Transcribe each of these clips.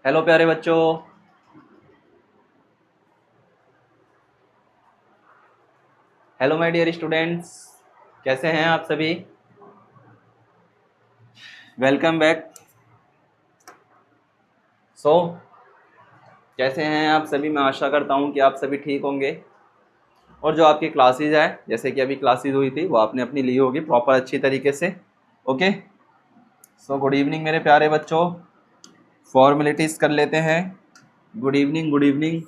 Hello प्यारे बच्चों। Hello my dear students, कैसे हैं आप सभी? Welcome back. सो कैसे हैं आप सभी? मैं आशा करता हूं कि आप सभी ठीक होंगे और जो आपकी क्लासेज है, जैसे कि अभी क्लासेज हुई थी, वो आपने अपनी ली होगी प्रॉपर अच्छी तरीके से। ओके, सो गुड इवनिंग मेरे प्यारे बच्चों। फॉर्मेलिटीज़ कर लेते हैं। Good evening, good evening.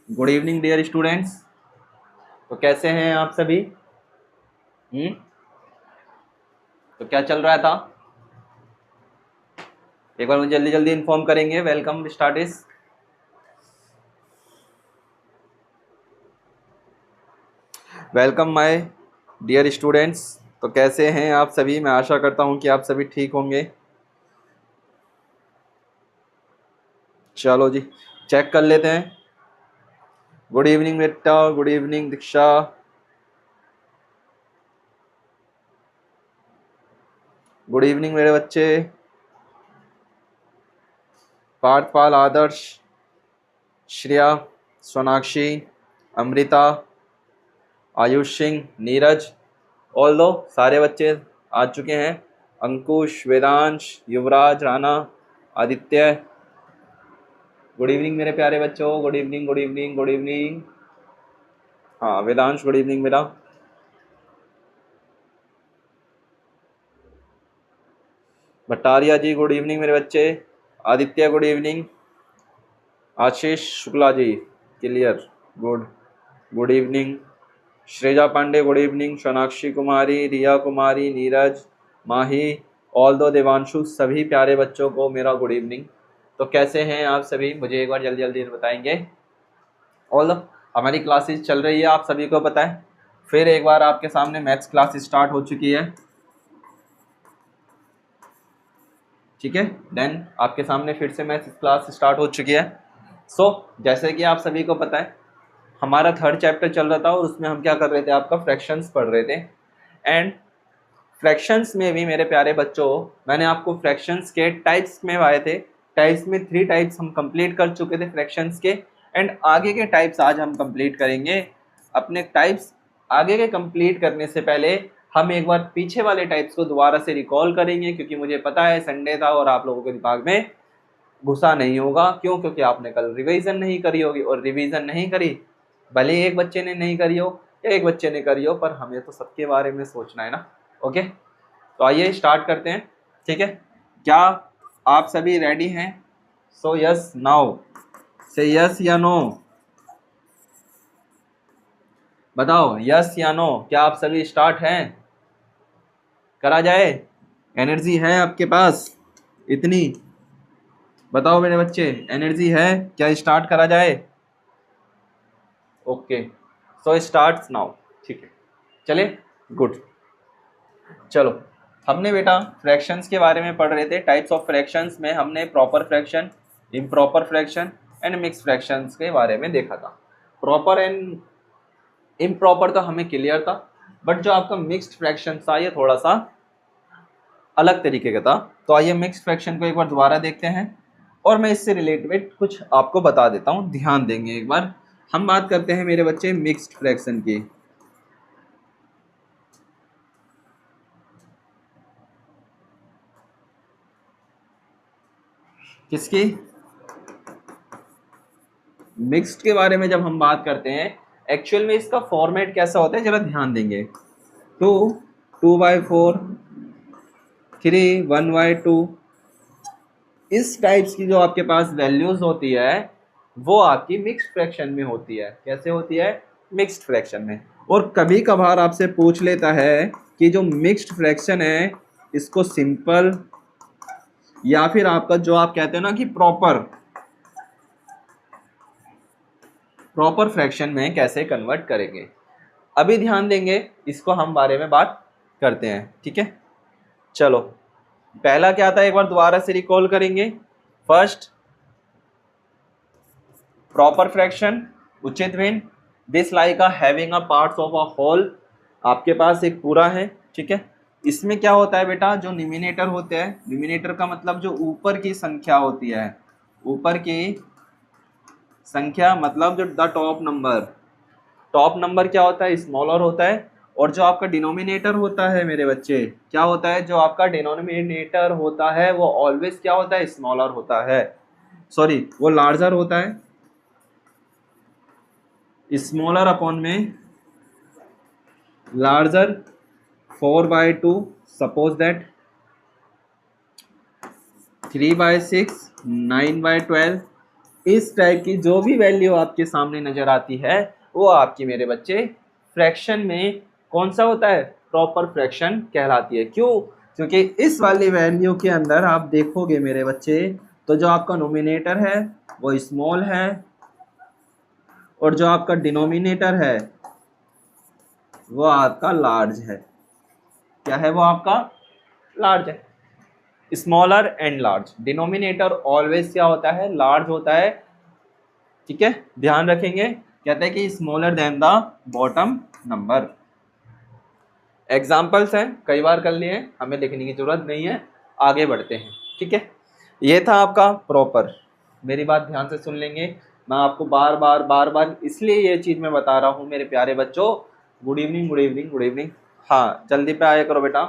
Good evening dear students. तो कैसे हैं आप सभी? तो क्या चल रहा था? एक बार मुझे जल्दी जल्दी इन्फॉर्म करेंगे। Welcome start is. Welcome my dear students. तो कैसे हैं आप सभी? मैं आशा करता हूं कि आप सभी ठीक होंगे। चलो जी, चेक कर लेते हैं। गुड इवनिंग बेटा, गुड इवनिंग दीक्षा। गुड इवनिंग मेरे बच्चे। पार्थपाल, आदर्श, श्रेया, सोनाक्षी, अमृता, आयुष सिंह, नीरज, ऑल दो सारे बच्चे आ चुके हैं। अंकुश, वेदांश, युवराज, राणा, आदित्य। गुड इवनिंग मेरे प्यारे बच्चों। Good evening, good evening, good evening. हाँ वेदांश, गुड इवनिंग मेरा। भट्टारिया जी, गुड इवनिंग मेरे बच्चे। Aditya, good evening. Ashish Shukla ji, clear, good good evening. Shreja Pandey, good evening. Sonakshi Kumari, Riya Kumari, Neeraj, Mahi, all दो देवांशु, सभी प्यारे बच्चों को मेरा गुड इवनिंग। तो कैसे हैं आप सभी? मुझे एक बार जल्दी जल्दी बताएंगे। ऑल दो हमारी क्लासेस चल रही है, आप सभी को पता है। फिर एक बार आपके सामने मैथ्स क्लास स्टार्ट हो चुकी है, ठीक है। देन आपके सामने फिर से मैथ्स क्लास स्टार्ट हो चुकी है। सो जैसे कि आप सभी को पता है, हमारा थर्ड चैप्टर चल रहा था और उसमें हम क्या कर रहे थे, आपका फ्रैक्शंस पढ़ रहे थे। एंड फ्रैक्शंस में भी मेरे प्यारे बच्चों, मैंने आपको फ्रैक्शंस के टाइप्स में आए थे। टाइप्स में 3 टाइप्स हम कंप्लीट कर चुके थे फ्रैक्शंस के। एंड आगे के टाइप्स आज हम कंप्लीट करेंगे। अपने टाइप्स आगे के कंप्लीट करने से पहले हम एक बार पीछे वाले टाइप्स को दोबारा से रिकॉल करेंगे, क्योंकि मुझे पता है संडे था और आप लोगों के दिमाग में घुसा नहीं होगा। क्यों? क्योंकि आपने कल रिवीजन नहीं करी होगी, और रिवीजन नहीं करी, भले एक बच्चे ने नहीं करी हो या एक बच्चे ने करी हो, पर हमें तो सबके बारे में सोचना है ना। ओके, तो आइए स्टार्ट करते हैं, ठीक है। क्या आप सभी रेडी हैं? सो यस नाउ, से यस या नो, बताओ यस या नो। क्या आप सभी स्टार्ट हैं? करा जाए? एनर्जी है आपके पास इतनी? बताओ मेरे बच्चे, एनर्जी है क्या? स्टार्ट करा जाए? ओके, सो स्टार्ट नाउ, ठीक है। चले, गुड। चलो, हमने बेटा फ्रैक्शंस के बारे में पढ़ रहे थे। टाइप्स ऑफ फ्रैक्शंस में हमने proper fraction, improper fraction and mix fractions के बारे में देखा था। प्रॉपर एंड इम्प्रॉपर तो हमें क्लियर था, बट जो आपका मिक्स्ड फ्रैक्शन था ये थोड़ा सा अलग तरीके का था। तो आइए मिक्स्ड फ्रैक्शन को एक बार दोबारा देखते हैं, और मैं इससे रिलेटेड कुछ आपको बता देता हूँ, ध्यान देंगे एक बार। हम बात करते हैं मेरे बच्चे मिक्स्ड फ्रैक्शन की। किसकी? मिक्स्ड के बारे में जब हम बात करते हैं, एक्चुअल में इसका फॉर्मेट कैसा होता है, जरा ध्यान देंगे। 2 2/4, 3 1/2, इस टाइप्स की जो आपके पास वैल्यूज होती है, वो आपकी मिक्स्ड फ्रैक्शन में होती है। कैसे होती है? मिक्स्ड फ्रैक्शन में। और कभी कभार आपसे पूछ लेता है कि जो मिक्स्ड फ्रैक्शन है, इसको सिंपल या फिर आपका जो आप कहते हैं ना कि प्रॉपर फ्रैक्शन में कैसे कन्वर्ट करेंगे, अभी ध्यान देंगे, इसको हम बारे में बात करते हैं, ठीक है। चलो, पहला क्या था एक बार दोबारा से रिकॉल करेंगे। फर्स्ट, प्रॉपर फ्रैक्शन, उचित भिन्न, this like a having a parts of a whole. आपके पास एक पूरा है, ठीक है। इसमें क्या होता है बेटा, जो न्यूमिनेटर होते हैं, न्यूमिनेटर का मतलब जो ऊपर की संख्या होती है, ऊपर की संख्या मतलब जो the top number, top number क्या होता है, स्मॉलर होता है। और जो आपका डिनोमिनेटर होता है मेरे बच्चे, क्या होता है, जो आपका डिनोमिनेटर होता है वो ऑलवेज क्या होता है, स्मॉलर होता है, सॉरी वो लार्जर होता है, स्मॉलर अपॉन में लार्जर 4/2, सपोज दैट 3/6, 9/12, इस टाइप की जो भी वैल्यू आपके सामने नजर आती है वो आपकी मेरे बच्चे फ्रैक्शन में कौन सा होता है, प्रॉपर फ्रैक्शन कहलाती है। क्यों, क्योंकि इस वाली वैल्यू के अंदर आप देखोगे मेरे बच्चे, तो जो आपका नोमिनेटर है वो स्मॉल है और जो आपका डिनोमिनेटर है वो आपका लार्ज है। क्या है, वो आपका लार्ज है। Smaller and large, denominator always क्या होता है, लार्ज होता है। ठीक है, ध्यान रखेंगे, कहते हैं कि smaller than the bottom number. Examples हैं, कई बार कर लिए, हमें लिखने की जरूरत नहीं है, आगे बढ़ते हैं। ठीक है, ये था आपका प्रॉपर। मेरी बात ध्यान से सुन लेंगे, मैं आपको बार बार इसलिए ये चीज मैं बता रहा हूँ मेरे प्यारे बच्चों। Good evening, good evening, good evening. हाँ, जल्दी पे आया करो बेटा।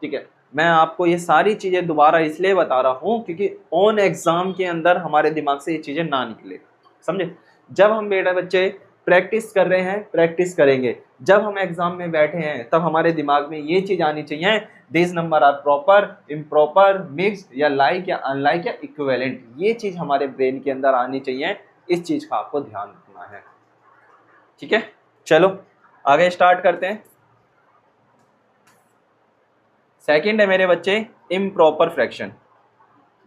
ठीक है, मैं आपको ये सारी चीजें दोबारा इसलिए बता रहा हूँ क्योंकि ऑन एग्जाम के अंदर हमारे दिमाग से ये चीजें ना निकले, समझे। जब हम बेटा बच्चे प्रैक्टिस कर रहे हैं, प्रैक्टिस करेंगे, जब हम एग्जाम में बैठे हैं तब हमारे दिमाग में ये चीज आनी चाहिए, this number are proper, improper, mixed या लाइक या अनलाइक या इक्विवेलेंट, ये चीज हमारे ब्रेन के अंदर आनी चाहिए। इस चीज का आपको ध्यान रखना है। ठीक है, चलो आगे स्टार्ट करते हैं। सेकंड है मेरे बच्चे improper fraction.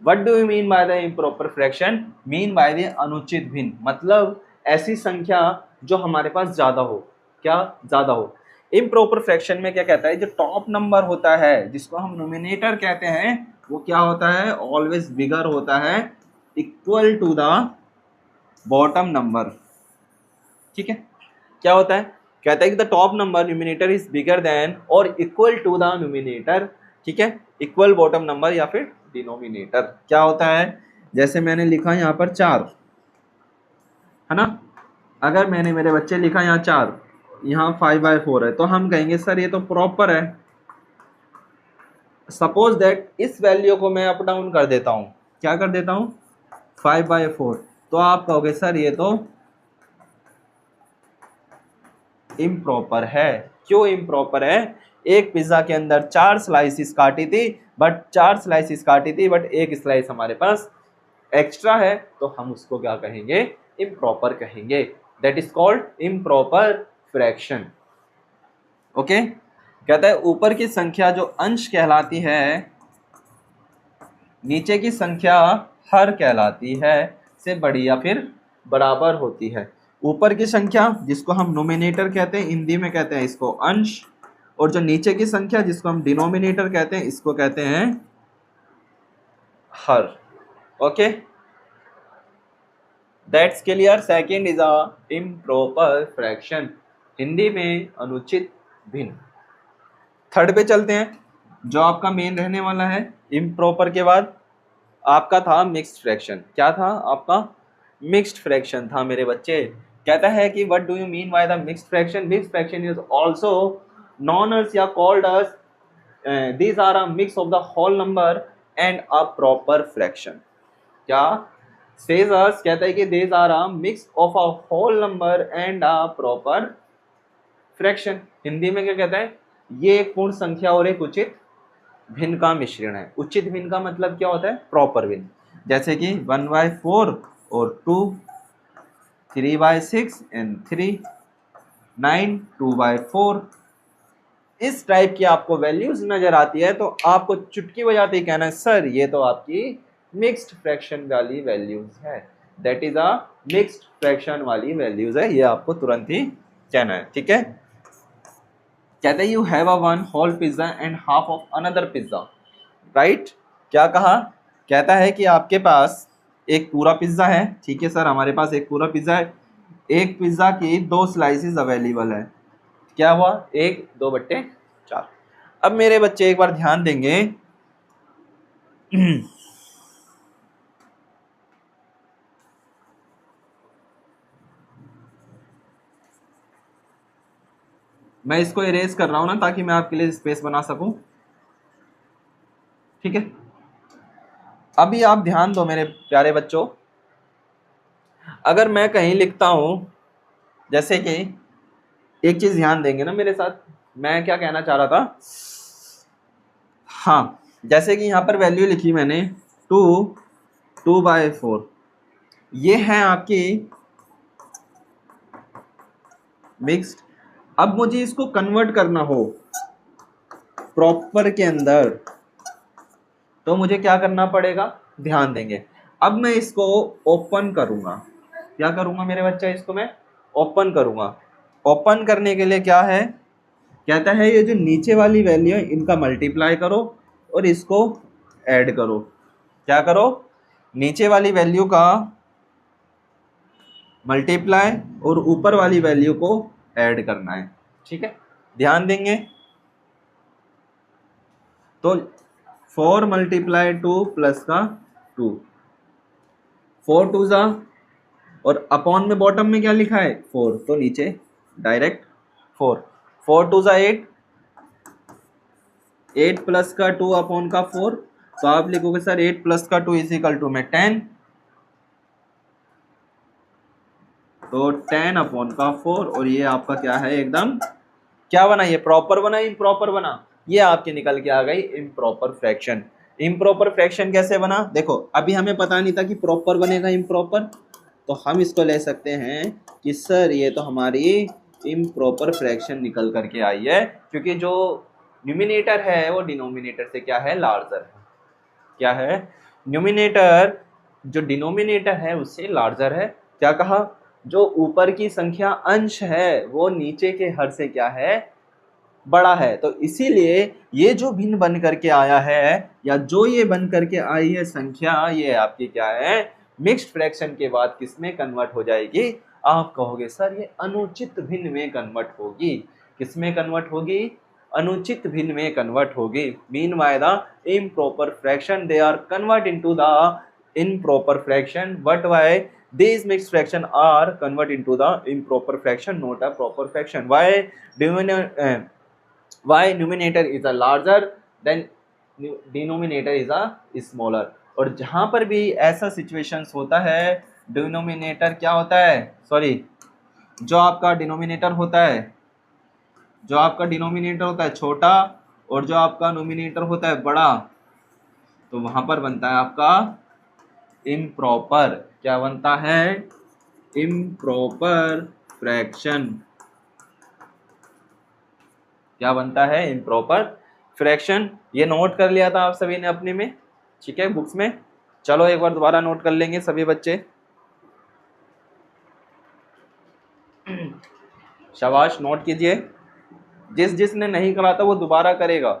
What do you mean by the improper fraction, mean by the अनुचित भिन्न, मतलब ऐसी संख्या जो हमारे पास ज्यादा हो। क्या ज्यादा हो, इम्प्रॉपर फ्रैक्शन में क्या कहता है, जो टॉप नंबर होता है जिसको हम नोमिनेटर कहते हैं वो क्या होता है, ऑलवेज बिगर होता है, equal to the bottom number. ठीक है, क्या होता है, कहता है कि the top number numerator is bigger than और इक्वल टू द न्यूमिनेटर। ठीक है, इक्वल बॉटम नंबर या फिर डिनोमिनेटर। क्या होता है, जैसे मैंने लिखा यहाँ पर 4 है ना, अगर मैंने मेरे बच्चे लिखा यहाँ 4, यहाँ 5/4 है, तो हम कहेंगे सर ये तो प्रॉपर है। सपोज दैट इस वैल्यू को मैं अप डाउन कर देता हूँ, क्या कर देता हूँ, 5/4, तो आप कहोगे सर ये तो इम्प्रॉपर है। क्यों इम्प्रॉपर है, एक पिज्जा के अंदर 4 स्लाइसिस काटी थी, बट एक स्लाइस हमारे पास एक्स्ट्रा है, तो हम उसको क्या कहेंगे, इम्प्रॉपर कहेंगे। That is called improper fraction. Okay, कहता है ऊपर की संख्या जो अंश कहलाती है, नीचे की संख्या हर कहलाती है, से बड़ी या फिर बराबर होती है। ऊपर की संख्या जिसको हम नोमिनेटर कहते हैं, हिंदी में कहते हैं इसको अंश, और जो नीचे की संख्या जिसको हम डिनोमिनेटर कहते हैं इसको कहते हैं हर। Okay, that's clear. Second is a improper fraction, Hindi में अनुचित भिन्न। थर्ड पे चलते हैं, जो आपका मेन रहने वाला है इम्प्रॉपर के बाद, आपका था मिक्स्ड फ्रैक्शन। क्या था आपका, मिक्स्ड फ्रैक्शन था मेरे बच्चे। कहता है कि what do you mean by the mixed fraction, mixed fraction is also known as या called as, these are a mix of the whole number and a proper fraction। क्या says us, कहता है कि these are a mix of a whole number and a proper fraction। Hindi में क्या कहता है, ये एक पूर्ण संख्या और एक उचित भिन्न का मिश्रण है। उचित भिन्न का मतलब क्या होता है, प्रॉपर भिन्न, जैसे कि 1/4 और 2, 3/6 and 3, 9, 2/4, इस टाइप की आपको वैल्यूज नजर आती है तो आपको चुटकी बजाते ही कहना है सर ये तो आपकी मिक्स्ड फ्रैक्शन वाली वैल्यूज है। That is a mixed fraction वाली वैल्यूज है, ये आपको तुरंत ही कहना है। ठीक है, कहते हैं you have a 1 whole pizza and half of another pizza, right. क्या कहा, कहता है कि आपके पास एक पूरा पिज्जा है। ठीक है सर, हमारे पास एक पूरा पिज्जा है, एक पिज्जा की 2 स्लाइसेस अवेलेबल है। क्या हुआ, 1, 2/4। अब मेरे बच्चे एक बार ध्यान देंगे, मैं इसको इरेज कर रहा हूं ना ताकि मैं आपके लिए स्पेस बना सकूं, ठीक है। अभी आप ध्यान दो मेरे प्यारे बच्चों, अगर मैं कहीं लिखता हूं, जैसे कि एक चीज ध्यान देंगे ना मेरे साथ, मैं क्या कहना चाह रहा था, हाँ, जैसे कि यहाँ पर वैल्यू लिखी मैंने 2/4, ये है आपकी मिक्स्ड। अब मुझे इसको कन्वर्ट करना हो प्रॉपर के अंदर, तो मुझे क्या करना पड़ेगा, ध्यान देंगे। अब मैं इसको ओपन करूंगा, क्या करूंगा मेरे बच्चे, इसको मैं ओपन करूंगा। ओपन करने के लिए क्या है, कहता है ये जो नीचे वाली वैल्यू है इनका मल्टीप्लाई करो और इसको ऐड करो। क्या करो, नीचे वाली वैल्यू का मल्टीप्लाई और ऊपर वाली वैल्यू को ऐड करना है, ठीक है। ध्यान देंगे, तो 4 × 2 प्लस का 2, 4 2 जा, और अपॉन में बॉटम में क्या लिखा है 4, तो नीचे डायरेक्ट 4, 4 2 जा 8, 8 प्लस का 2 अपॉन का 4, तो आप लिखोगे सर 8 प्लस का 2 इज इक्वल टू में 10, तो 10 अपॉन का 4, और ये आपका क्या है, एकदम क्या बना, ये प्रॉपर बना, इम्प्रॉपर बना, ये आपके निकल के आ गई इम्प्रॉपर फ्रैक्शन। इम्प्रॉपर फ्रैक्शन कैसे बना, देखो अभी हमें पता नहीं था कि प्रॉपर बनेगा इम्प्रॉपर, तो हम इसको ले सकते हैं कि सर ये तो हमारी इम्प्रॉपर फ्रैक्शन निकल करके आई है, क्योंकि जो न्यूमिनेटर है वो डिनोमिनेटर से क्या है, लार्जर है। क्या है, न्यूमिनेटर जो डिनोमिनेटर है उससे लार्जर है। क्या कहा, जो ऊपर की संख्या अंश है वो नीचे के हर से क्या है, बड़ा है। तो इसीलिए ये जो भिन्न बन करके आया है, या जो ये बन करके आई है संख्या, ये आपकी क्या है, मिक्स्ड फ्रैक्शन के बाद किस में कन्वर्ट हो जाएगी, आप कहोगे सर ये अनुचित भिन्न में कन्वर्ट होगी। किस में कन्वर्ट होगी, अनुचित भिन्न में कन्वर्ट होगी। Meanwhile the improper fraction they are convert into the improper fraction, but why these mixed fraction are convert into the improper fraction, not a proper fraction. Why numerator is a larger than denominator is a smaller। और जहां पर भी ऐसा situations होता है, denominator क्या होता है, सॉरी, जो आपका डिनोमिनेटर होता है, जो आपका डिनोमिनेटर होता है छोटा और जो आपका नोमिनेटर होता है बड़ा, तो वहां पर बनता है आपका इम्प्रॉपर। क्या बनता है, इम्प्रॉपर फ्रैक्शन। क्या बनता है, इम्प्रॉपर फ्रैक्शन। ये नोट कर लिया था आप सभी ने अपने में, ठीक है, बुक्स में। चलो एक बार दोबारा नोट कर लेंगे सभी बच्चे, शाबाश, नोट कीजिए। जिसने नहीं करा था वो दोबारा करेगा।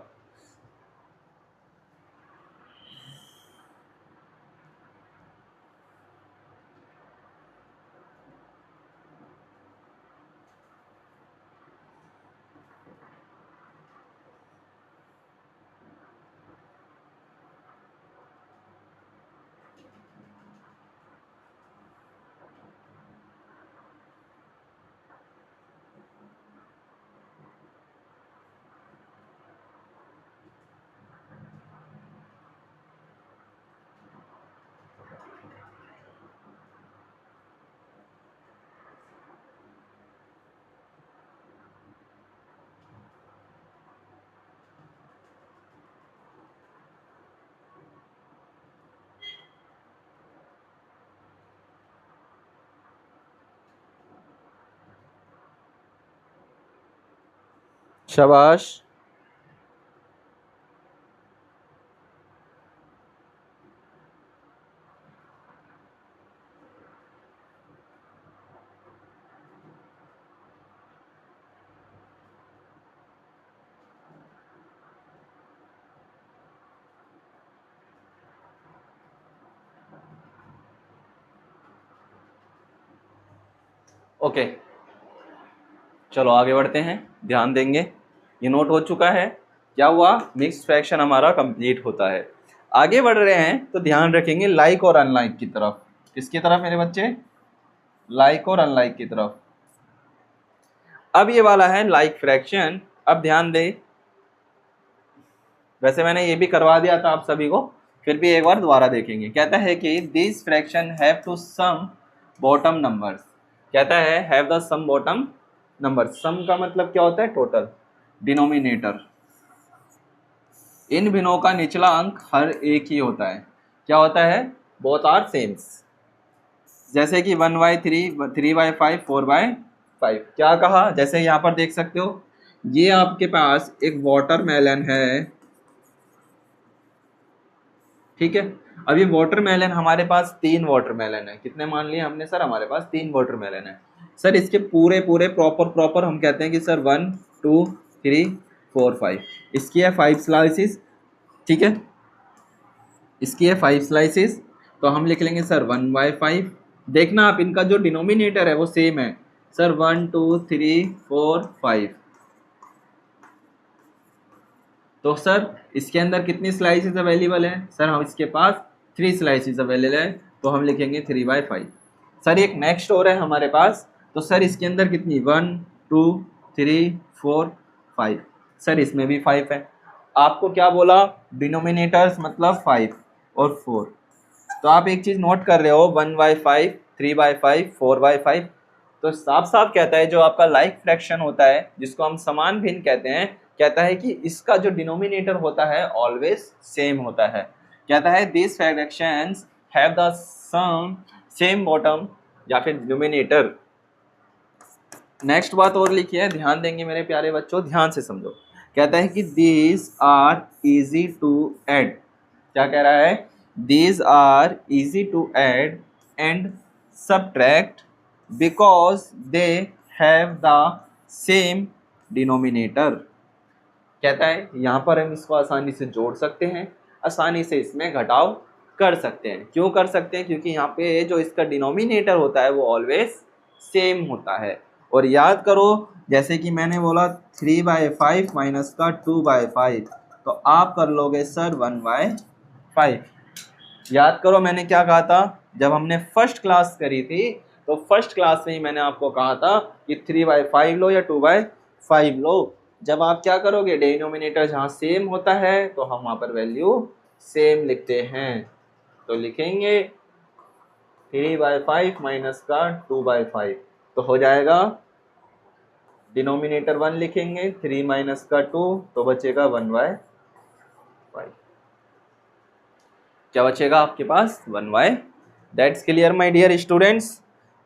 शाबाश, ओके। चलो आगे बढ़ते हैं, ध्यान देंगे। ये नोट हो चुका है। क्या हुआ, मिक्स्ड फ्रैक्शन हमारा कंप्लीट होता है। आगे बढ़ रहे हैं तो ध्यान रखेंगे लाइक और अनलाइक की तरफ। किसकी तरफ मेरे बच्चे, लाइक और अनलाइक की तरफ। अब ये वाला है लाइक फ्रैक्शन। अब ध्यान दे, वैसे मैंने ये भी करवा दिया था आप सभी को, फिर भी एक बार दोबारा देखेंगे। कहता है कि this fraction have to same bottom numbers. कहता है have the same bottom number. Same का मतलब क्या होता है, टोटल, डिनोमिनेटर। इन भिन्नों का निचला अंक हर एक ही होता है। क्या होता है, बोथ आर सेम्स। जैसे कि 1/3, 3/5, 4/5। क्या कहा, जैसे यहाँ पर देख सकते हो, ये आपके पास एक वाटरमेलन है, ठीक है। अब ये वाटरमेलन, हमारे पास 3 वाटरमेलन है। कितने मान लिए हमने सर, हमारे पास 3 वाटरमेलन है। सर इसके पूरे पूरे प्रॉपर हम कहते हैं कि सर 1 2 3 4 5। इसकी है 5 स्लाइसिस, ठीक है, इसकी है 5 स्लाइसिस। तो हम लिख लेंगे सर 1/5। देखना आप, इनका जो डिनोमिनेटर है वो सेम है सर, 1 2 3 4 5। तो सर इसके अंदर कितनी स्लाइसेस अवेलेबल है, सर हम इसके पास 3 स्लाइसेस अवेलेबल है, तो हम लिखेंगे 3/5। सर एक नेक्स्ट और है हमारे पास, तो सर इसके अंदर कितनी, 1 2 3 4 5। सर इसमें भी 5 है। आपको क्या बोला, डिनोमिनेटर्स मतलब 5 और 4। तो आप एक चीज़ नोट कर रहे हो, 1/5, 3/5, 4/5। तो साफ साफ कहता है जो आपका लाइक फ्रैक्शन होता है, जिसको हम समान भिन्न कहते हैं, कहता है कि इसका जो डिनोमिनेटर होता है ऑलवेज सेम होता है। कहता है this fractions have the some same bottom या फिर डिनोमिनेटर। नेक्स्ट बात और लिखी है, ध्यान देंगे मेरे प्यारे बच्चों, ध्यान से समझो। कहता है कि these are easy to add. क्या कह रहा है, these are easy to add and subtract because they have the same denominator. कहता है यहाँ पर हम इसको आसानी से जोड़ सकते हैं, आसानी से इसमें घटाव कर सकते हैं। क्यों कर सकते हैं, क्योंकि यहाँ पे जो इसका डिनोमिनेटर होता है वो ऑलवेज सेम होता है। और याद करो, जैसे कि मैंने बोला 3/5 माइनस का 2/5, तो आप कर लोगे सर 1/5। याद करो मैंने क्या कहा था, जब हमने फर्स्ट क्लास करी थी, तो फर्स्ट क्लास में ही मैंने आपको कहा था कि 3/5 लो या 2/5 लो। जब आप क्या करोगे, डिनोमिनेटर जहाँ सेम होता है तो हम वहाँ पर वैल्यू सेम लिखते हैं। तो लिखेंगे 3/5 माइनस का 2/5, तो हो जाएगा, डिनोमिनेटर 1 लिखेंगे, 3 माइनस का 2, तो बचेगा 1/5। क्या बचेगा आपके पास, 1/। That's clear my dear students.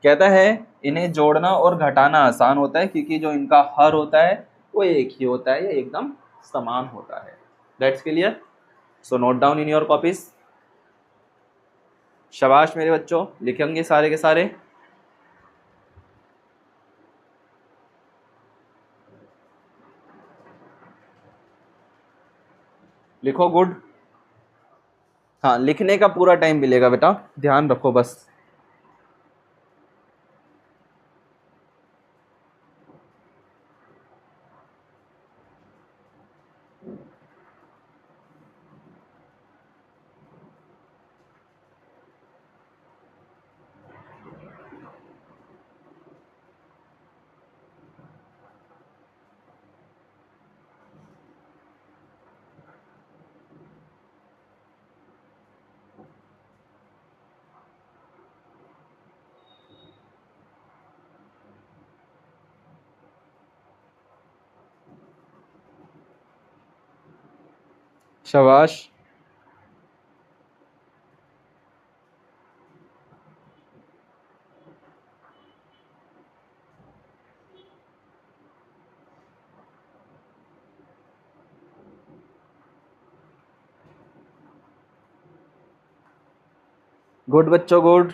कहता है इन्हें जोड़ना और घटाना आसान होता है, क्योंकि जो इनका हर होता है वो एक ही होता है, ये एकदम समान होता है। That's clear. So note down in your copies. शाबाश मेरे बच्चों, लिखेंगे सारे के सारे। लिखो, गुड। हाँ, लिखने का पूरा टाइम मिलेगा बेटा, ध्यान रखो बस। शाबाश। गुड बच्चों, गुड।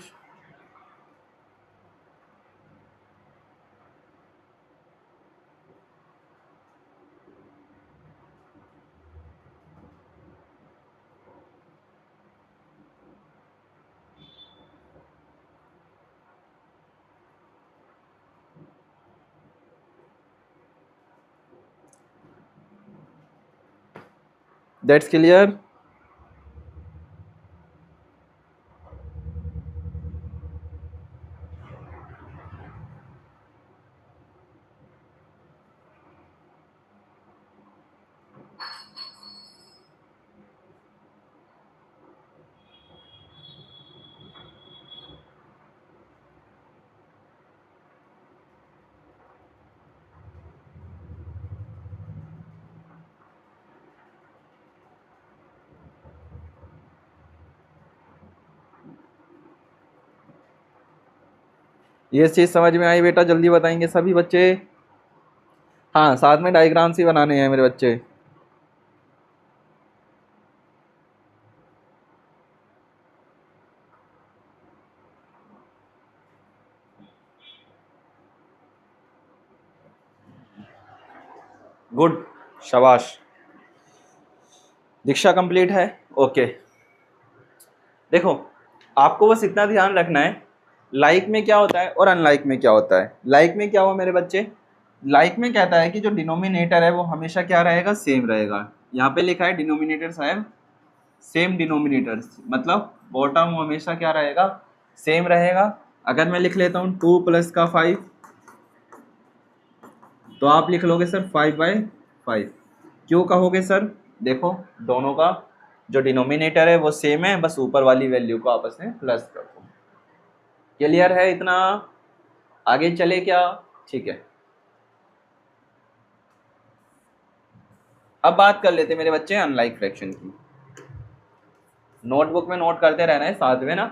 That's clear. ये चीज़ समझ में आई बेटा? जल्दी बताएंगे सभी बच्चे। हाँ, साथ में डायग्राम्स ही बनाने हैं मेरे बच्चे। गुड, शाबाश। दीक्षा कंप्लीट है? ओके। देखो, आपको बस इतना ध्यान रखना है, लाइक में क्या होता है और अनलाइक में क्या होता है। लाइक में क्या हुआ मेरे बच्चे? लाइक में कहता है कि जो डिनोमिनेटर है वो हमेशा क्या रहेगा? सेम रहेगा। यहाँ पे लिखा है डिनोमिनेटर्स हैव सेम डिनोमिनेटर्स, मतलब बॉटम हमेशा क्या रहेगा? सेम रहेगा। अगर मैं लिख लेता हूँ 2 + का 5, तो आप लिख लोगे सर 5/5। क्यों कहोगे सर? देखो, दोनों का जो डिनोमिनेटर है वो सेम है, बस ऊपर वाली वैल्यू को आपस में प्लस कर दो। क्लियर है इतना? आगे चले क्या? ठीक है, अब बात कर लेते मेरे बच्चे अनलाइक फ्रैक्शन की। नोटबुक में नोट करते रहना है साथ में ना,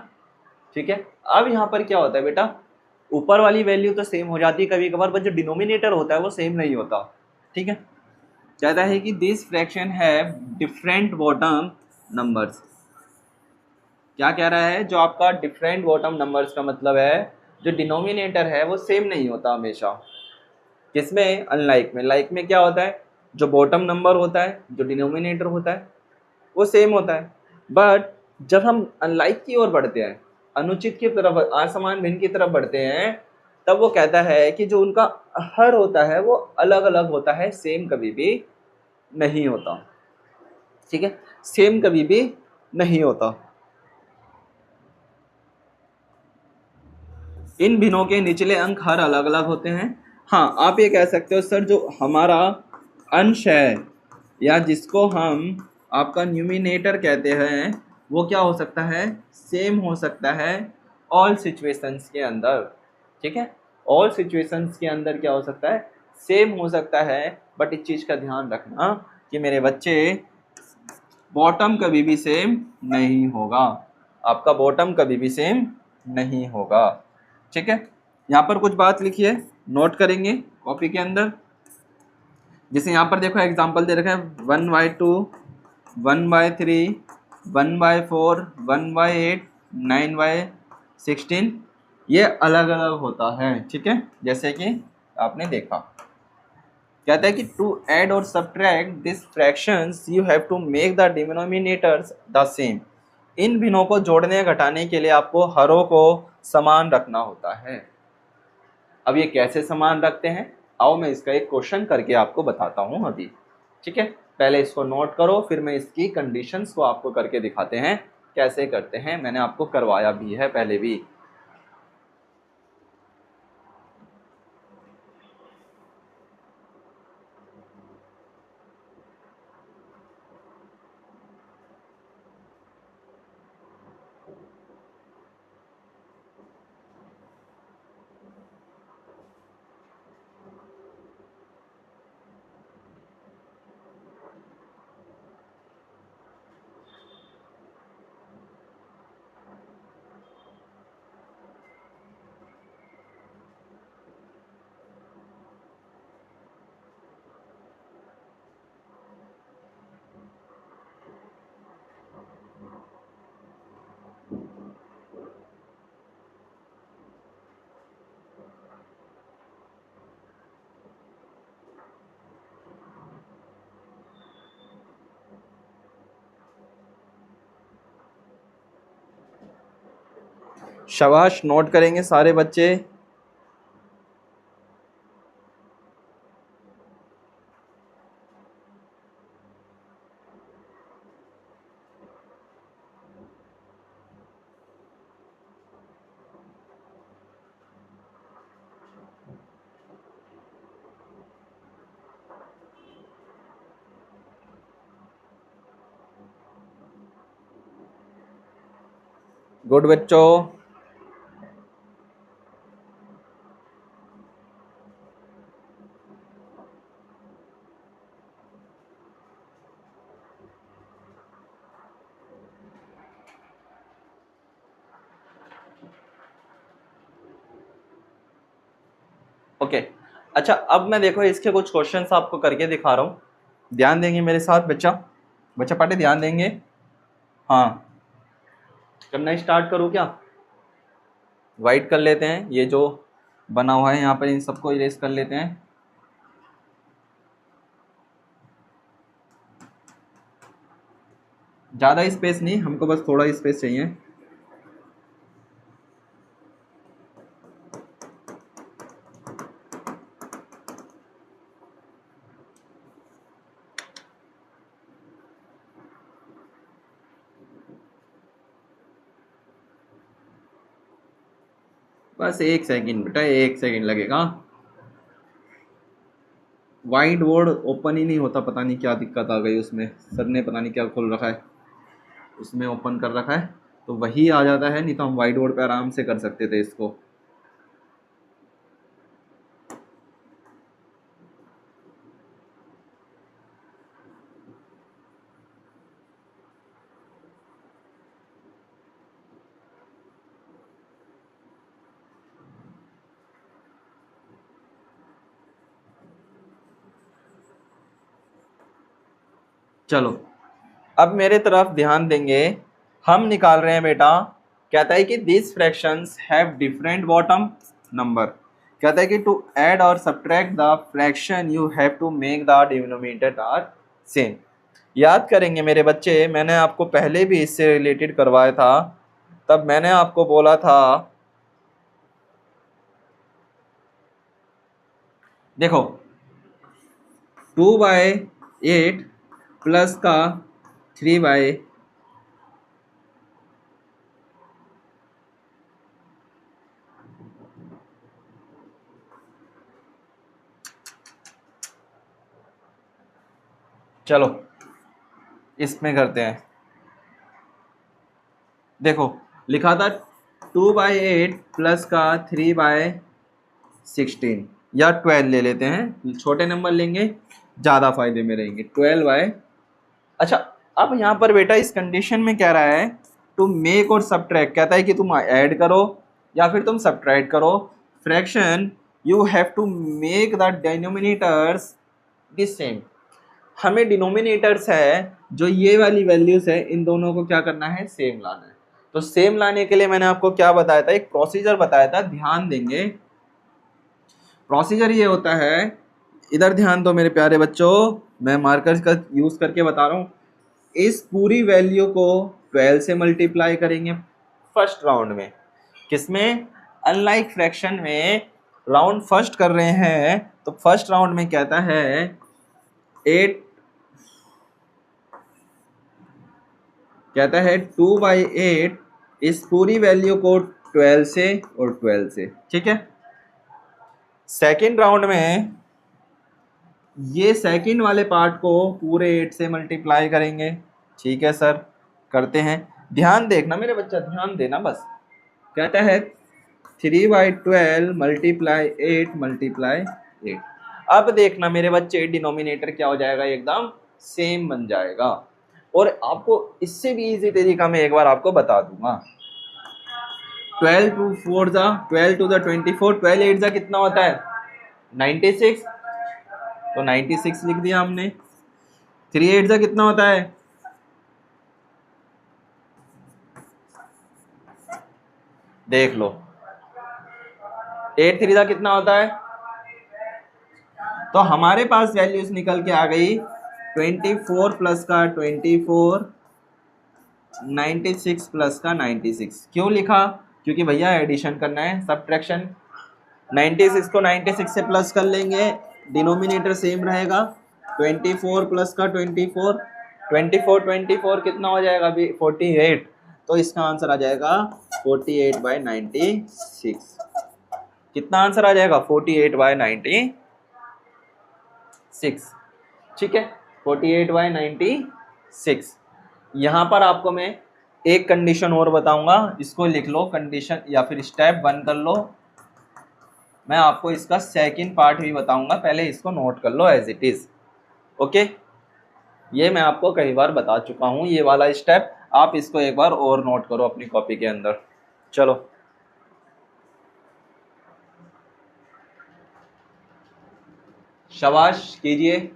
ठीक है। अब यहाँ पर क्या होता है बेटा, ऊपर वाली वैल्यू तो सेम हो जाती है कभी कभार, बट जो डिनोमिनेटर होता है वो सेम नहीं होता, ठीक है। कहता है कि this fraction have different bottom numbers. क्या कह रहा है? जो आपका डिफरेंट बॉटम नंबर्स का मतलब है जो डिनोमिनेटर है वो सेम नहीं होता हमेशा। किसमें? अनलाइक में। लाइक में क्या होता है? जो बॉटम नंबर होता है, जो डिनोमिनेटर होता है वो सेम होता है। बट जब हम अनलाइक की ओर बढ़ते हैं, अनुचित की तरफ, असमान भिन्न की तरफ बढ़ते हैं, तब वो कहता है कि जो उनका हर होता है वो अलग अलग होता है, सेम कभी भी नहीं होता, ठीक है। सेम कभी भी नहीं होता। इन भिन्नों के निचले अंक हर अलग अलग होते हैं। हाँ, आप ये कह सकते हो सर जो हमारा अंश है या जिसको हम आपका न्यूमिनेटर कहते हैं वो क्या हो सकता है? सेम हो सकता है ऑल सिचुएशंस के अंदर, ठीक है। ऑल सिचुएशंस के अंदर क्या हो सकता है? सेम हो सकता है। बट इस चीज़ का ध्यान रखना कि मेरे बच्चे बॉटम कभी भी सेम नहीं होगा। आपका बॉटम कभी भी सेम नहीं होगा, ठीक है। यहाँ पर कुछ बात लिखी है, नोट करेंगे कॉपी के अंदर। जैसे यहाँ पर देखो एग्जांपल दे रखा है 1/2, 1/3, 1/4, 1/8, 9/16। ये अलग अलग होता है, ठीक है, जैसे कि आपने देखा। कहता है कि टू ऐड और subtract this fractions you have to make the denominators the same. इन भिन्नों को जोड़ने घटाने के लिए आपको हरों को समान रखना होता है। अब ये कैसे समान रखते हैं, आओ मैं इसका एक क्वेश्चन करके आपको बताता हूँ अभी, ठीक है। पहले इसको नोट करो, फिर मैं इसकी कंडीशंस को आपको करके दिखाते हैं कैसे करते हैं। मैंने आपको करवाया भी है पहले भी। शाबाश, नोट करेंगे सारे बच्चे। गुड बच्चों। ओके अच्छा, अब मैं देखो इसके कुछ क्वेश्चंस आपको करके दिखा रहा हूँ, ध्यान देंगे मेरे साथ बच्चा, बच्चा पाटे ध्यान देंगे। हाँ, करना स्टार्ट करूँ क्या? वाइट कर लेते हैं, ये जो बना हुआ है यहाँ पर इन सबको इरेज कर लेते हैं। ज़्यादा स्पेस नहीं, हमको बस थोड़ा स्पेस चाहिए। बस 1 सेकंड बेटा, 1 सेकंड लगेगा। वाइट बोर्ड ओपन ही नहीं होता, पता नहीं क्या दिक्कत आ गई उसमें, सर ने पता नहीं क्या खोल रखा है उसमें, ओपन कर रखा है तो वही आ जाता है, नहीं तो हम वाइट बोर्ड पे आराम से कर सकते थे इसको। चलो अब मेरे तरफ ध्यान देंगे, हम निकाल रहे हैं बेटा, कहता है कि this fractions have different bottom number. कहता है कि टू ऐड और subtract the fraction you have to make the denominator are same. याद करेंगे मेरे बच्चे, मैंने आपको पहले भी इससे रिलेटेड करवाया था, तब मैंने आपको बोला था, देखो 2/8 प्लस का 3/, चलो इसमें करते हैं। देखो लिखा था 2/8 प्लस का 3/16 या 12 ले लेते हैं, छोटे नंबर लेंगे ज़्यादा फायदे में रहेंगे। 12/, अच्छा अब यहाँ पर बेटा इस कंडीशन में कह रहा है टू मेक और सब्ट्रैक्ट, कहता है कि तुम ऐड करो या फिर तुम सब्ट्रैक्ट करो fraction, you have to make the denominators the same. हमें डिनोमिनेटर्स है जो ये वाली वैल्यूज है, इन दोनों को क्या करना है, सेम लाना है। तो सेम लाने के लिए मैंने आपको क्या बताया था, एक प्रोसीजर बताया था, ध्यान देंगे। प्रोसीजर ये होता है, इधर ध्यान दो मेरे प्यारे बच्चों, मैं मार्कर्स का यूज करके बता रहा हूँ। इस पूरी वैल्यू को 12 से मल्टीप्लाई करेंगे फर्स्ट राउंड में, किसमें, अनलाइक फ्रैक्शन में राउंड फर्स्ट कर रहे हैं, तो फर्स्ट राउंड में कहता है 8, कहता है 2/8 इस पूरी वैल्यू को 12 से और 12 से, ठीक है। सेकेंड राउंड में ये सेकेंड वाले पार्ट को पूरे 8 से मल्टीप्लाई करेंगे, ठीक है सर, करते हैं। ध्यान देखना मेरे बच्चा, ध्यान देना बस। कहता है 3/12 मल्टीप्लाई 8 मल्टीप्लाई 8। अब देखना मेरे बच्चे, डिनोमिनेटर क्या हो जाएगा, एकदम सेम बन जाएगा। और आपको इससे भी इजी तरीका मैं एक बार आपको बता दूंगा। 12 टू 4 जा 12 टू द 24, 12 8 जा कितना होता है 96, तो 96 लिख दिया हमने। 3 8 जा कितना होता है, देख लो 8 3 जा कितना होता है, तो हमारे पास वैल्यूज निकल के आ गई 24 प्लस का 24, 96 प्लस का 96। क्यों लिखा, क्योंकि भैया एडिशन करना है, सब्ट्रैक्शन। 96 को 96 से प्लस कर लेंगे, डिनोमिनेटर सेम रहेगा। 24 प्लस का 24, 24 कितना हो जाएगा अभी 48, तो इसका आंसर आ जाएगा 48/96। कितना आंसर आ जाएगा 48/96, ठीक है 48/96। यहाँ पर आपको मैं एक कंडीशन और बताऊंगा, इसको लिख लो कंडीशन या फिर स्टेप 1 कर लो। मैं आपको इसका सेकंड पार्ट भी बताऊंगा, पहले इसको नोट कर लो एज इट इज। ओके, ये मैं आपको कई बार बता चुका हूं, ये वाला स्टेप आप इसको एक बार और नोट करो अपनी कॉपी के अंदर। चलो, शाबाश कीजिए।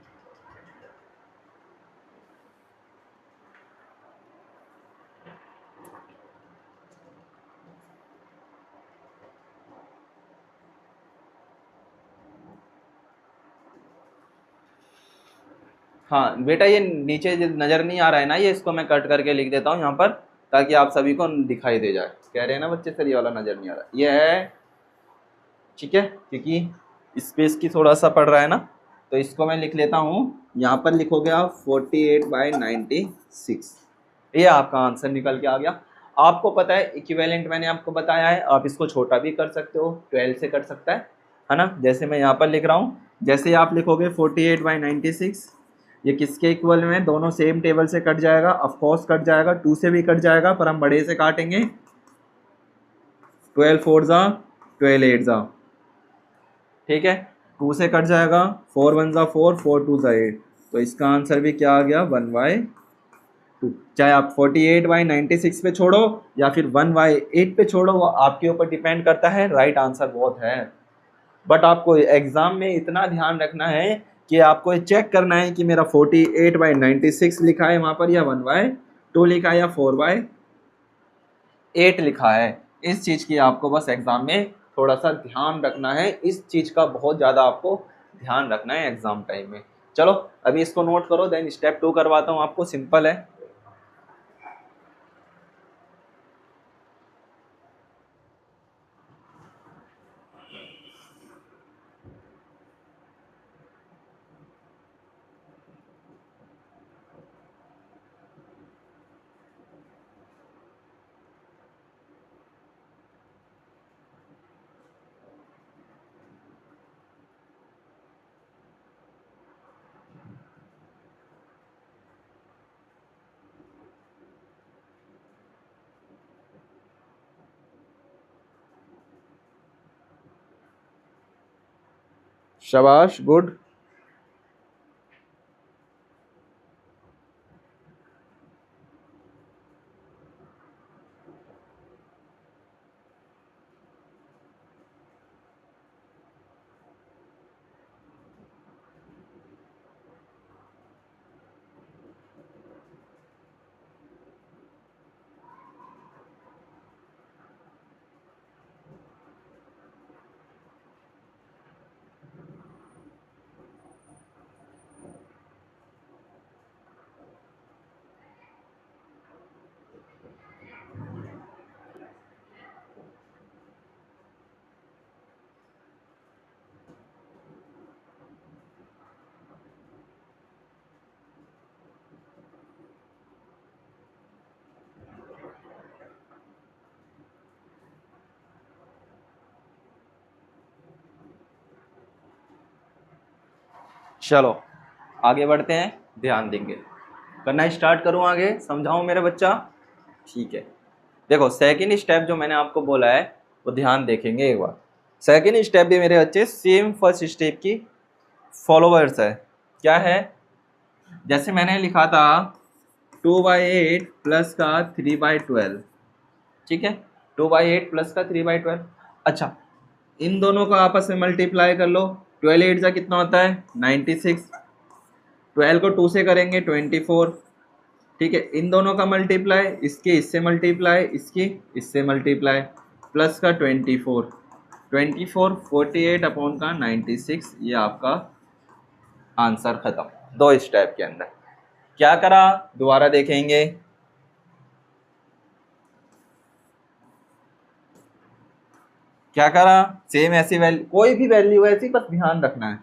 हाँ बेटा, ये नीचे जो नज़र नहीं आ रहा है ना, ये इसको मैं कट करके लिख देता हूँ यहाँ पर, ताकि आप सभी को दिखाई दे जाए। कह रहे हैं ना बच्चे सर ये वाला नज़र नहीं आ रहा, ये है, ठीक है, क्योंकि स्पेस की थोड़ा सा पड़ रहा है ना, तो इसको मैं लिख लेता हूँ। यहाँ पर लिखोगे आप 48/96, ये आपका आंसर निकल के आ गया। आपको पता है इक्विवेलेंट मैंने आपको बताया है, आप इसको छोटा भी कर सकते हो, 12 से कर सकता है ना। जैसे मैं यहाँ पर लिख रहा हूँ, जैसे आप लिखोगे 48/96, ये किसके इक्वल में, दोनों सेम टेबल से कट जाएगा, ऑफ कोर्स कट जाएगा, 2 से भी कट जाएगा, पर हम बड़े से काटेंगे। 12 4 जा 12 8 जा, ठीक है, 2 से कट जाएगा, 4 1 जा 4 4 2 जा 8, तो इसका आंसर भी क्या आ गया 1/2। चाहे आप 48/96 पे छोड़ो या फिर 1/8 पे छोड़ो, वो आपके ऊपर डिपेंड करता है, राइट आंसर बहुत है। बट आपको एग्जाम में इतना ध्यान रखना है कि आपको ये चेक करना है कि मेरा 48/96 लिखा है वहाँ पर, या 1/2 लिखा है, या 4/8 लिखा है। इस चीज़ की आपको बस एग्ज़ाम में थोड़ा सा ध्यान रखना है, इस चीज़ का बहुत ज़्यादा आपको ध्यान रखना है एग्ज़ाम टाइम में। चलो अभी इसको नोट करो, देन स्टेप 2 करवाता हूँ आपको, सिंपल है। शाबाश, गुड। चलो आगे बढ़ते हैं, ध्यान देंगे, करना स्टार्ट करूँ, आगे समझाऊँ मेरे बच्चा, ठीक है। देखो सेकंड स्टेप जो मैंने आपको बोला है वो ध्यान देखेंगे एक बार। सेकंड स्टेप भी मेरे बच्चे सेम फर्स्ट स्टेप की फॉलोवर्स है। क्या है, जैसे मैंने लिखा था 2/8 प्लस का 3/12, ठीक है, 2/8 प्लस का 3/12। अच्छा, इन दोनों को आपस में मल्टीप्लाई कर लो, 12 8 का कितना होता है 96, 12 को 2 से करेंगे 24, ठीक है, इन दोनों का मल्टीप्लाई, इसके इससे मल्टीप्लाई, इसकी इससे मल्टीप्लाई, प्लस का 24, 48/96, ये आपका आंसर खत्म। दो स्टेप के अंदर क्या करा, दोबारा देखेंगे। क्या करा, सेम ऐसी वैल्यू, कोई भी वैल्यू ऐसी, बस ध्यान रखना है,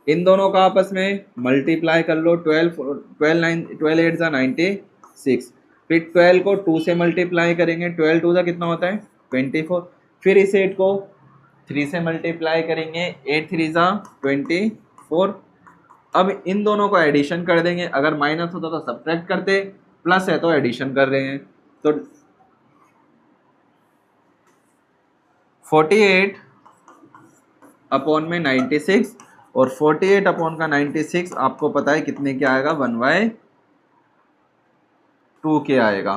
इन दोनों का आपस में मल्टीप्लाई कर लो, 12 8 जा 96, फिर 12 को 2 से मल्टीप्लाई करेंगे, 12 2 का कितना होता है 24, फिर इस 8 को 3 से मल्टीप्लाई करेंगे, 8 3 जा 24। अब इन दोनों को एडिशन कर देंगे, अगर माइनस होता तो सब्ट्रैक्ट करते, प्लस है तो एडिशन कर रहे हैं, तो 48 अपॉन में 96, और 48 अपॉन का 96 आपको पता है कितने के आएगा, 1/2 के आएगा,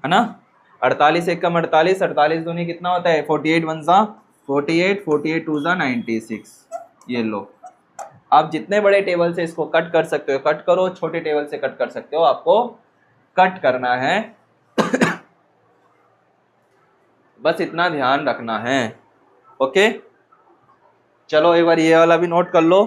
है ना। 48 एक कम 48, 48 दूनी कितना होता है, 48 वन सा 48, 48 टू सा 96। ये लो, आप जितने बड़े टेबल से इसको कट कर सकते हो कट करो, छोटे टेबल से कट कर सकते हो, आपको कट करना है बस इतना ध्यान रखना है। ओके, चलो एक बार ये वाला भी नोट कर लो।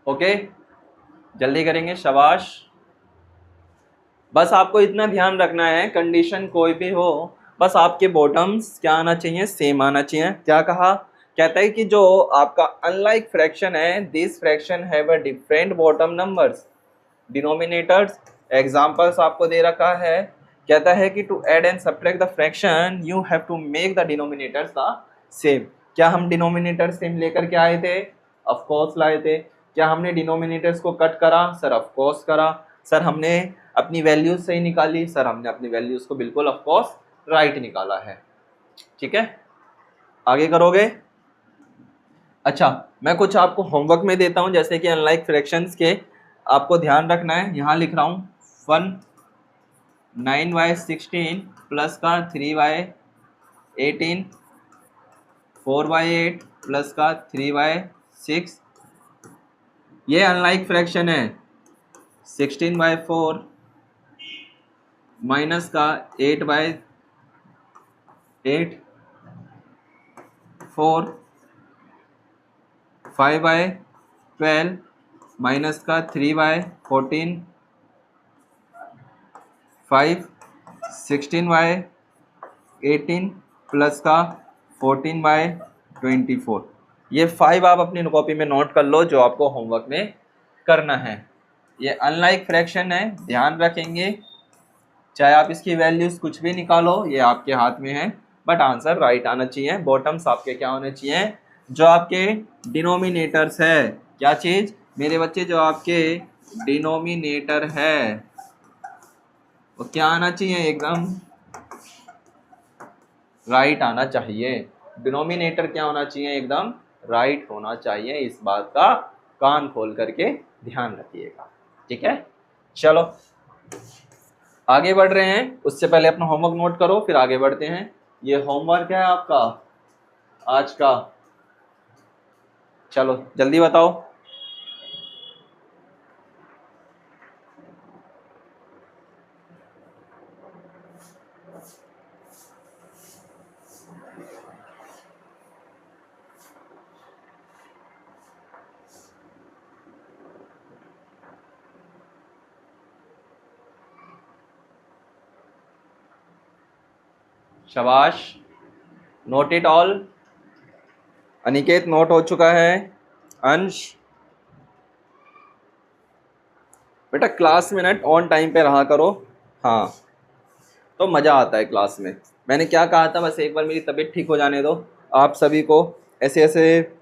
ओके, जल्दी करेंगे, शाबाश। बस आपको इतना ध्यान रखना है, कंडीशन कोई भी हो, बस आपके बॉटम्स क्या आना चाहिए, सेम आना चाहिए। क्या कहा, कहता है कि जो आपका अनलाइक फ्रैक्शन है, this fraction have a different bottom numbers denominators. Examples आपको दे रखा है, कहता है कि to add and subtract the fraction you have to make the denominators the same. क्या हम डिनोमिनेटर सेम लेकर के आए थे, ऑफ कोर्स लाए थे। क्या हमने डिनोमिनेटर्स को कट करा, सर ऑफ कोर्स करा। सर हमने अपनी वैल्यूज सही निकाली, सर हमने अपनी वैल्यूज को बिल्कुल ऑफ कोर्स राइट निकाला है। ठीक है, आगे करोगे। अच्छा, मैं कुछ आपको होमवर्क में देता हूं, जैसे कि अनलाइक फ्रैक्शंस के आपको ध्यान रखना है। यहाँ लिख रहा हूँ 9/16 प्लस का 3/18, 4/8 प्लस का 3/6। ये अनलाइक फ्रैक्शन है। 16/4 माइनस का 8/8, 4 5/12 माइनस का 3/14, 5 16/18 प्लस का 14/24। ये 5 आप अपनी कॉपी में नोट कर लो, जो आपको होमवर्क में करना है। ये अनलाइक फ्रैक्शन है, ध्यान रखेंगे, चाहे आप इसकी वैल्यूज कुछ भी निकालो, ये आपके हाथ में है, बट आंसर राइट आना चाहिए। बॉटम्स आपके क्या होने चाहिए, जो आपके डिनोमिनेटर्स है, क्या चीज मेरे बच्चे, जो आपके डिनोमिनेटर है वो क्या आना चाहिए, एकदम राइट आना चाहिए। डिनोमिनेटर क्या होना चाहिए, एकदम राइट होना चाहिए। इस बात का कान खोल करके ध्यान रखिएगा। ठीक है, चलो आगे बढ़ रहे हैं। उससे पहले अपना होमवर्क नोट करो, फिर आगे बढ़ते हैं। ये होमवर्क है आपका आज का, चलो जल्दी बताओ। शाबाश, note it all. Aniket note हो चुका है। अंश बेटा क्लास में ना ऑन टाइम पे रहा करो, हाँ तो मज़ा आता है क्लास में। मैंने क्या कहा था, बस एक बार मेरी तबीयत ठीक हो जाने दो, आप सभी को ऐसे ऐसे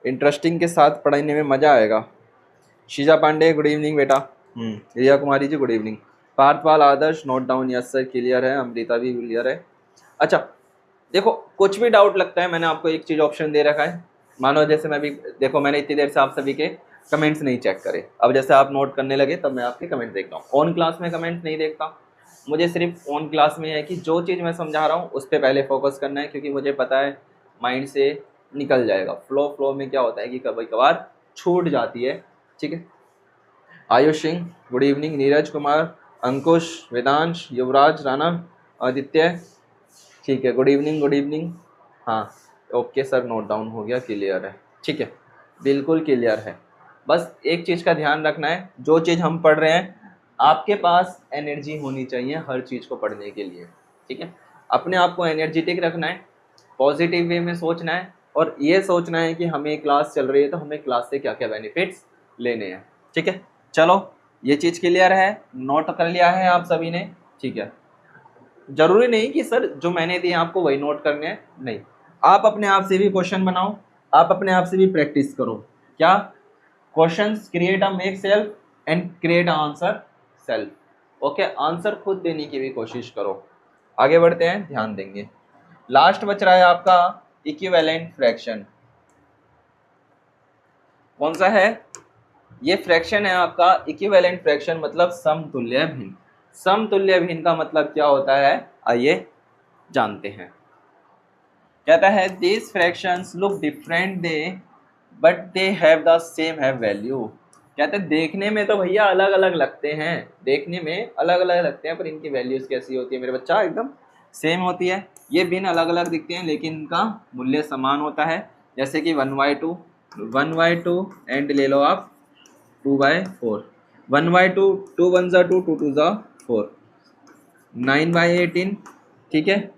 इंटरेस्टिंग के साथ पढ़ाने में मज़ा आएगा। शीजा पांडे गुड इवनिंग बेटा। Riya Kumari ji good evening. Parthpal Adarsh note down, yes sir clear है। अमृता भी क्लियर है। अच्छा देखो, कुछ भी डाउट लगता है, मैंने आपको एक चीज़ ऑप्शन दे रखा है। मानो जैसे मैं भी, देखो मैंने इतनी देर से आप सभी के कमेंट्स नहीं चेक करे, अब जैसे आप नोट करने लगे तब मैं आपके कमेंट देखता हूँ। ऑन क्लास में कमेंट नहीं देखता, मुझे सिर्फ ऑन क्लास में है कि जो चीज़ मैं समझा रहा हूँ उस पर पहले फोकस करना है, क्योंकि मुझे पता है माइंड से निकल जाएगा। फ्लो में क्या होता है कि कभी कभार छूट जाती है। ठीक है, आयुष सिंह गुड इवनिंग। नीरज कुमार, अंकुश, वेदांश, युवराज राणा, आदित्य, ठीक है गुड इवनिंग गुड इवनिंग। हाँ ओके सर, नोट डाउन हो गया, क्लियर है। ठीक है, बिल्कुल क्लियर है। बस एक चीज़ का ध्यान रखना है, जो चीज़ हम पढ़ रहे हैं आपके पास एनर्जी होनी चाहिए हर चीज़ को पढ़ने के लिए, ठीक है। अपने आप को एनर्जेटिक रखना है, पॉजिटिव वे में सोचना है, और ये सोचना है कि हमें क्लास चल रही है तो हमें क्लास से क्या क्या बेनिफिट्स लेने हैं, ठीक है। चलो ये चीज़ क्लियर है, नोट कर लिया है आप सभी ने, ठीक है। जरूरी नहीं कि सर जो मैंने दिए आपको वही नोट करने हैं, नहीं, आप अपने आप से भी क्वेश्चन बनाओ, आप अपने आप से भी प्रैक्टिस करो। क्या? Questions create a make self and create a answer self. Okay, answer खुद देने की भी कोशिश करो। आगे बढ़ते हैं, ध्यान देंगे। लास्ट बच रहा है आपका इक्विवेलेंट फ्रैक्शन। कौन सा है? ये फ्रैक्शन है आपका इक्विवेलेंट फ्रैक्शन, मतलब समतुल्य भिन्न। समतुल्य भिन्न का मतलब क्या होता है, आइए जानते हैं। कहता है this fractions look different they but they have the same have value. कहते हैं देखने में तो भैया अलग अलग लगते हैं, देखने में अलग अलग लगते हैं, पर इनकी वैल्यूज कैसी होती है मेरे बच्चा? एकदम सेम होती है। ये भिन्न अलग अलग दिखते हैं लेकिन इनका मूल्य समान होता है। जैसे कि 1/2, 1/2 एंड ले लो आप 2/4, 1/2, 2 1 जा 2, 2 2 जा 4, 9/18, ठीक है,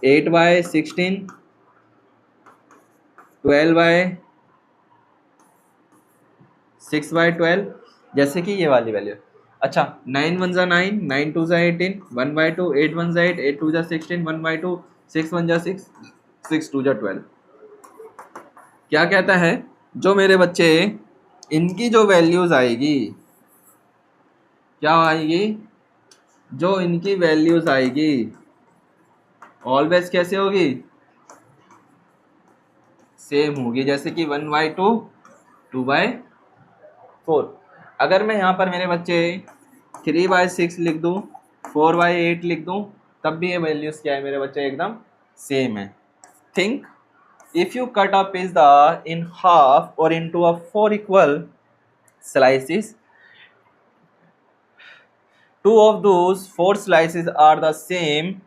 8/16, 12/6/12, जैसे कि ये वाली वैल्यू। अच्छा, 9 1 जा 9, 9 2 जा 18, 1/2, 8 1 जा 8, 8 2 जा 16, 1/2, 6 1 जा 6, 6 2 जा 12। क्या कहता है, जो मेरे बच्चे इनकी जो वैल्यूज आएगी, क्या आएगी, जो इनकी वैल्यूज आएगी ऑलवेज कैसे होगी, सेम होगी। जैसे कि 1/2, 2/4। अगर मैं यहाँ पर मेरे बच्चे 3/6 लिख दूँ, 4/8 लिख दूँ, तब भी ये वैल्यूज क्या है मेरे बच्चे, एकदम सेम है। Think if you cut a pizza in half और into a 4 equal slices, 2 of those 4 slices are the same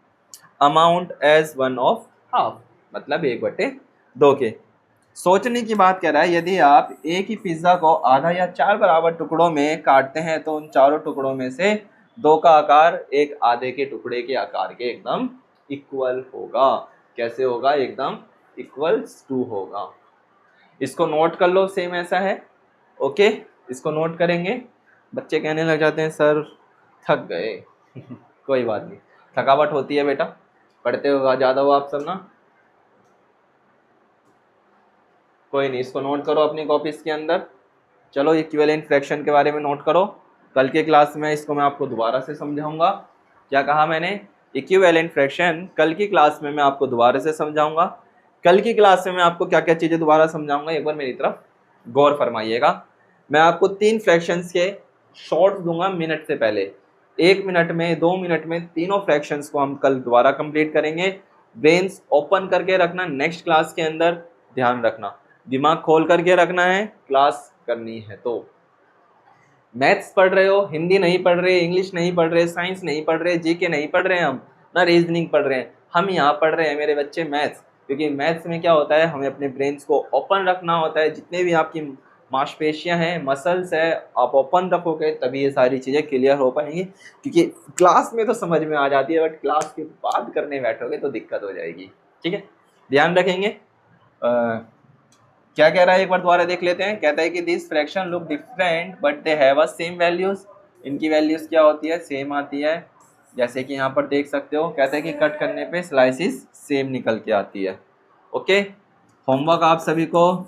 amount as one of half, मतलब 1/2 के। सोचने की बात कर रहा है, यदि आप एक ही पिज्जा को आधा या 4 बराबर टुकड़ों में काटते हैं तो उन चारों टुकड़ों में से 2 का आकार एक आधे के टुकड़े के आकार के एकदम इक्वल होगा। कैसे होगा? एकदम इक्वल्स टू होगा। इसको नोट कर लो, सेम ऐसा है। ओके, इसको नोट करेंगे। बच्चे कहने लग जाते हैं सर थक गए कोई बात नहीं, थकावट होती है बेटा, पढ़ते हो ज़्यादा हो आप सब ना, कोई नहीं, इसको नोट करो अपनी कॉपीज के अंदर। चलो इक्विवेलेंट फ्रैक्शन के बारे में नोट करो, कल के क्लास में इसको मैं आपको दोबारा से समझाऊंगा। क्या कहा मैंने? इक्विवेलेंट फ्रैक्शन कल की क्लास में मैं आपको दोबारा से समझाऊंगा। कल की क्लास में मैं आपको क्या क्या चीज़ें दोबारा समझाऊंगा, एक बार मेरी तरफ गौर फरमाइएगा। मैं आपको 3 फ्रैक्शंस के शॉर्ट्स दूंगा मिनट से पहले। 1 मिनट में, 2 मिनट में तीनों फ्रैक्शंस को हम कल दोबारा कंप्लीट करेंगे। ब्रेन्स ओपन करके रखना, नेक्स्ट क्लास के अंदर ध्यान रखना, दिमाग खोल करके रखना है, क्लास करनी है। तो मैथ्स पढ़ रहे हो, हिंदी नहीं पढ़ रहे, इंग्लिश नहीं पढ़ रहे, साइंस नहीं पढ़ रहे, जीके नहीं पढ़ रहे, हम ना रीजनिंग पढ़ रहे हैं, हम यहाँ पढ़ रहे हैं मेरे बच्चे मैथ्स। क्योंकि मैथ्स में क्या होता है, हमें अपने ब्रेन्स को ओपन रखना होता है। जितने भी आपकी मांसपेशियां हैं, मसल्स है, आप ओपन रखोगे तभी ये सारी चीज़ें क्लियर हो पाएंगी। क्योंकि क्लास में तो समझ में आ जाती है, बट क्लास के बाद करने बैठोगे तो दिक्कत हो जाएगी, ठीक है। ध्यान रखेंगे। क्या कह रहा है, एक बार दोबारा देख लेते हैं। कहता है कि this fraction look different but they have a same values. इनकी वैल्यूज क्या होती है, सेम आती है। जैसे कि यहाँ पर देख सकते हो, कहता है कि कट करने पे स्लाइसिस सेम निकल के आती है। ओके, होमवर्क आप सभी को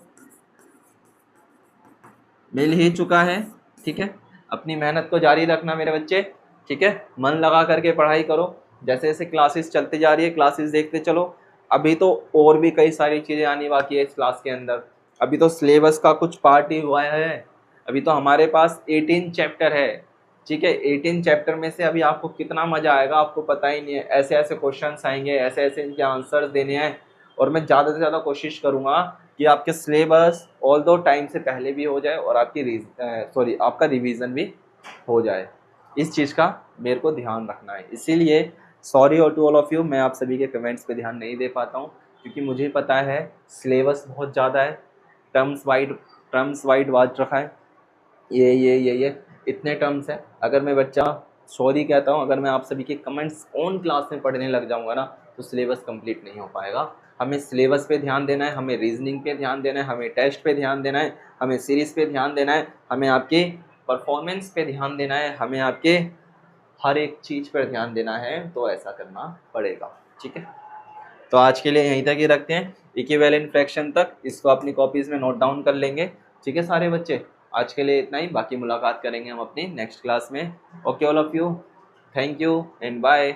मिल ही चुका है, ठीक है। अपनी मेहनत को जारी रखना मेरे बच्चे, ठीक है। मन लगा करके पढ़ाई करो। जैसे जैसे क्लासेस चलती जा रही है, क्लासेस देखते चलो। अभी तो और भी कई सारी चीज़ें आनी बाकी है इस क्लास के अंदर। अभी तो सिलेबस का कुछ पार्ट ही हुआ है। अभी तो हमारे पास 18 चैप्टर है, ठीक है। 18 चैप्टर में से अभी आपको कितना मज़ा आएगा आपको पता ही नहीं है। ऐसे ऐसे क्वेश्चंस आएंगे, ऐसे ऐसे इनके आंसर्स देने हैं, और मैं ज़्यादा से ज़्यादा कोशिश करूँगा कि आपके सिलेबस ऑल दो टाइम से पहले भी हो जाए और आपका रिवीजन भी हो जाए। इस चीज़ का मेरे को ध्यान रखना है। इसीलिए सॉरी और टू ऑल ऑफ यू, मैं आप सभी के कमेंट्स पे ध्यान नहीं दे पाता हूँ, क्योंकि मुझे पता है सिलेबस बहुत ज़्यादा है, टर्म्स वाइड वाच रखा है, ये इतने टर्म्स हैं। अगर मैं बच्चा सॉरी कहता हूँ, अगर मैं आप सभी के कमेंट्स ऑन क्लास में पढ़ने लग जाऊँगा ना तो सिलेबस कंप्लीट नहीं हो पाएगा। हमें सिलेबस पे ध्यान देना है, हमें रीजनिंग पे ध्यान देना है, हमें टेस्ट पे ध्यान देना है, हमें सीरीज़ पे ध्यान देना है, हमें आपके परफॉर्मेंस पे ध्यान देना है, हमें आपके हर एक चीज़ पर ध्यान देना है। तो ऐसा करना पड़ेगा, ठीक है। तो आज के लिए यहीं तक ही रखते हैं, इक्विवेलेंट फ्रैक्शन तक। इसको अपनी कॉपीज़ में नोट डाउन कर लेंगे, ठीक है सारे बच्चे। आज के लिए इतना ही, बाकी मुलाकात करेंगे हम अपनी नेक्स्ट क्लास में। Okay all of you, thank you and bye.